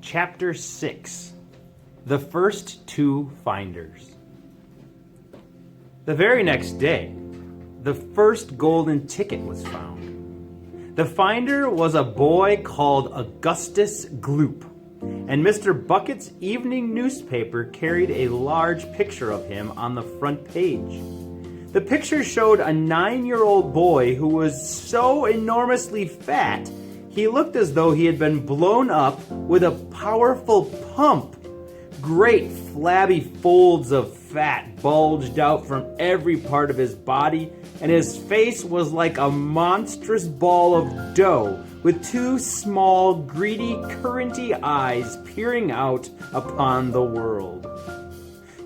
Chapter 6. The First Two Finders. The very next day, the first golden ticket was found. The finder was a boy called Augustus Gloop, and Mr. Bucket's evening newspaper carried a large picture of him on the front page. The picture showed a 9-year-old boy who was so enormously fat, he looked as though he had been blown up with a powerful pump. Great flabby folds of fat bulged out from every part of his body, and his face was like a monstrous ball of dough with two small, greedy, curranty eyes peering out upon the world.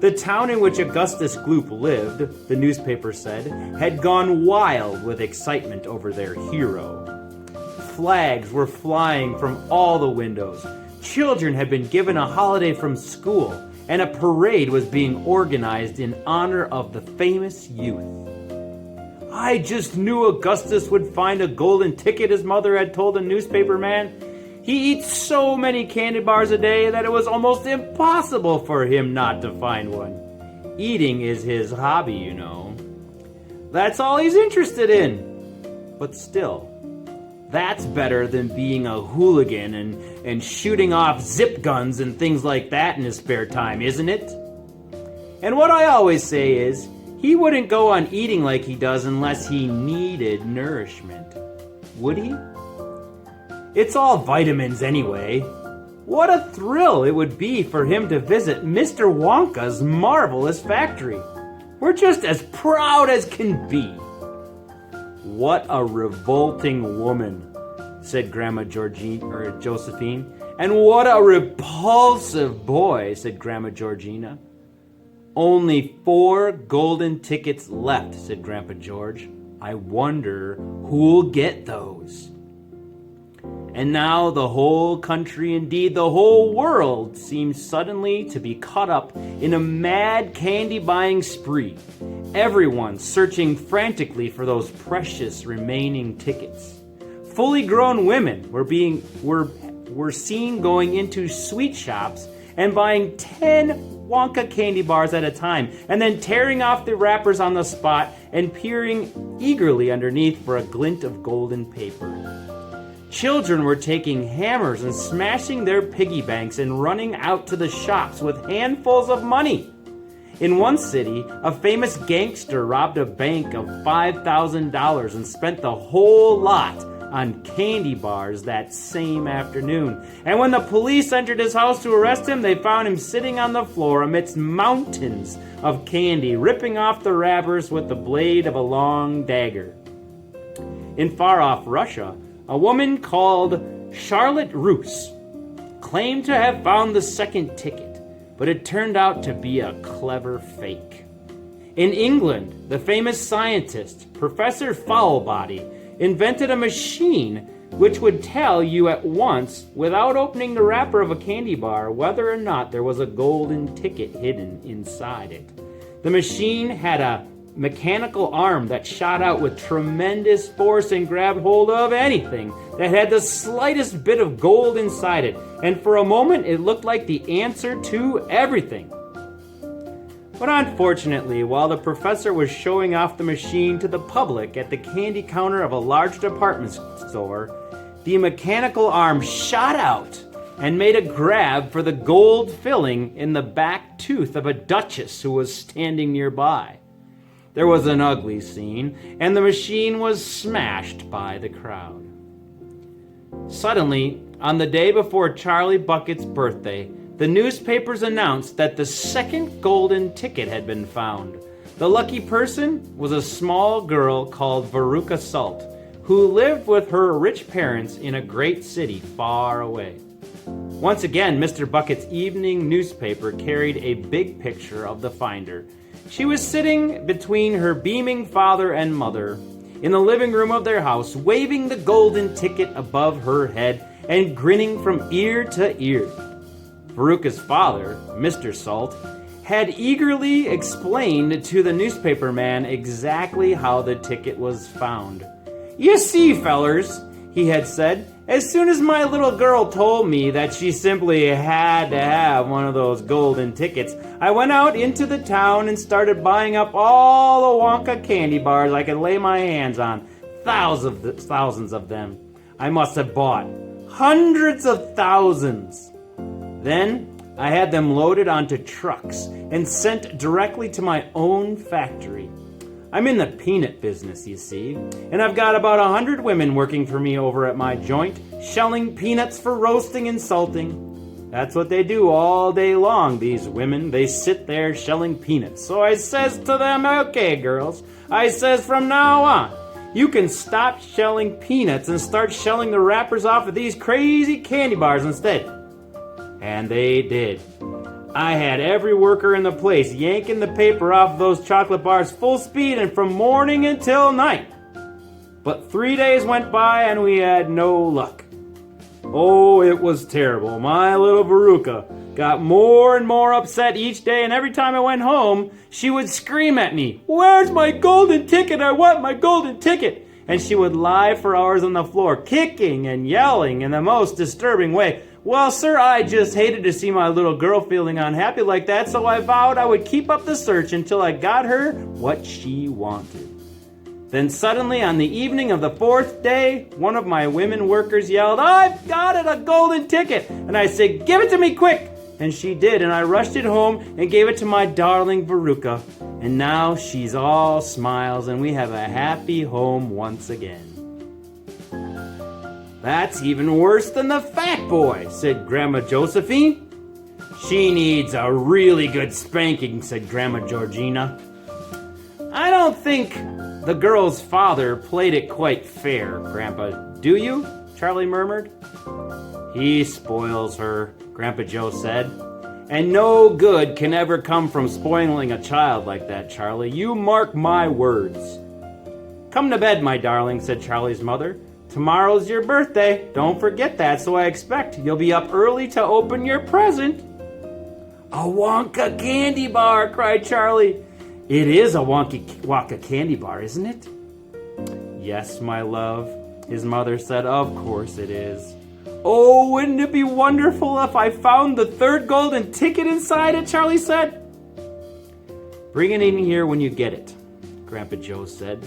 The town in which Augustus Gloop lived, the newspaper said, had gone wild with excitement over their hero. Flags were flying from all the windows. Children had been given a holiday from school, and a parade was being organized in honor of the famous youth. I just knew Augustus would find a golden ticket, his mother had told the newspaper man. He eats so many candy bars a day that it was almost impossible for him not to find one. Eating is his hobby, you know. That's all he's interested in. But still, that's better than being a hooligan and shooting off zip guns and things like that in his spare time, isn't it? And what I always say is, he wouldn't go on eating like he does unless he needed nourishment. Would he? It's all vitamins anyway. What a thrill it would be for him to visit Mr. Wonka's marvelous factory. We're just as proud as can be. What a revolting woman, said Grandma Josephine. And what a repulsive boy, said Grandma Georgina. Only 4 golden tickets left, said Grandpa George. I wonder who'll get those. And now the whole country, indeed the whole world, seems suddenly to be caught up in a mad candy-buying spree. Everyone searching frantically for those precious remaining tickets. Fully grown women were seen going into sweet shops and buying 10 Wonka candy bars at a time, and then tearing off the wrappers on the spot and peering eagerly underneath for a glint of golden paper. Children were taking hammers and smashing their piggy banks and running out to the shops with handfuls of money. In one city, a famous gangster robbed a bank of $5,000 and spent the whole lot on candy bars that same afternoon. And when the police entered his house to arrest him, they found him sitting on the floor amidst mountains of candy, ripping off the wrappers with the blade of a long dagger. In far-off Russia, a woman called Charlotte Roos claimed to have found the second ticket, but it turned out to be a clever fake. In England, the famous scientist, Professor Foulbody, invented a machine which would tell you at once, without opening the wrapper of a candy bar, whether or not there was a golden ticket hidden inside it. The machine had a mechanical arm that shot out with tremendous force and grabbed hold of anything that had the slightest bit of gold inside it, and for a moment it looked like the answer to everything. But unfortunately, while the professor was showing off the machine to the public at the candy counter of a large department store, the mechanical arm shot out and made a grab for the gold filling in the back tooth of a duchess who was standing nearby. There was an ugly scene, and the machine was smashed by the crowd. Suddenly, on the day before Charlie Bucket's birthday, the newspapers announced that the second golden ticket had been found. The lucky person was a small girl called Veruca Salt, who lived with her rich parents in a great city far away. Once again, Mr. Bucket's evening newspaper carried a big picture of the finder. She was sitting between her beaming father and mother in the living room of their house, waving the golden ticket above her head and grinning from ear to ear. Veruca's father, Mr. Salt, had eagerly explained to the newspaper man exactly how the ticket was found. You see, fellers, he had said. As soon as my little girl told me that she simply had to have one of those golden tickets, I went out into the town and started buying up all the Wonka candy bars I could lay my hands on. Thousands of them. I must have bought hundreds of thousands. Then I had them loaded onto trucks and sent directly to my own factory. I'm in the peanut business, you see, and I've got about 100 women working for me over at my joint, shelling peanuts for roasting and salting. That's what they do all day long, these women. They sit there shelling peanuts. So I says to them, okay, girls, I says from now on, you can stop shelling peanuts and start shelling the wrappers off of these crazy candy bars instead. And they did. I had every worker in the place yanking the paper off of those chocolate bars full speed and from morning until night. But 3 days went by and we had no luck. Oh, it was terrible. My little Veruca got more and more upset each day, and every time I went home, she would scream at me, "Where's my golden ticket? I want my golden ticket!" And she would lie for hours on the floor, kicking and yelling in the most disturbing way. Well, sir, I just hated to see my little girl feeling unhappy like that, so I vowed I would keep up the search until I got her what she wanted. Then suddenly, on the evening of the 4th day, one of my women workers yelled, "I've got it, a golden ticket!" And I said, "Give it to me quick!" And she did, and I rushed it home and gave it to my darling Veruca. And now she's all smiles, and we have a happy home once again. "That's even worse than the fat boy," said Grandma Josephine. "She needs a really good spanking," said Grandma Georgina. "I don't think the girl's father played it quite fair, Grandpa, do you?" Charlie murmured. "He spoils her," Grandpa Joe said. "And no good can ever come from spoiling a child like that, Charlie. You mark my words." "Come to bed, my darling," said Charlie's mother. "Tomorrow's your birthday. Don't forget that, so I expect you'll be up early to open your present." "A Wonka candy bar," cried Charlie. "It is a Wonka candy bar, isn't it?" "Yes, my love," his mother said. "Of course it is." "Oh, wouldn't it be wonderful if I found the 3rd golden ticket inside it?" Charlie said. "Bring it in here when you get it," Grandpa Joe said.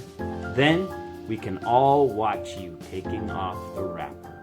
"Then we can all watch you taking off the wrapper."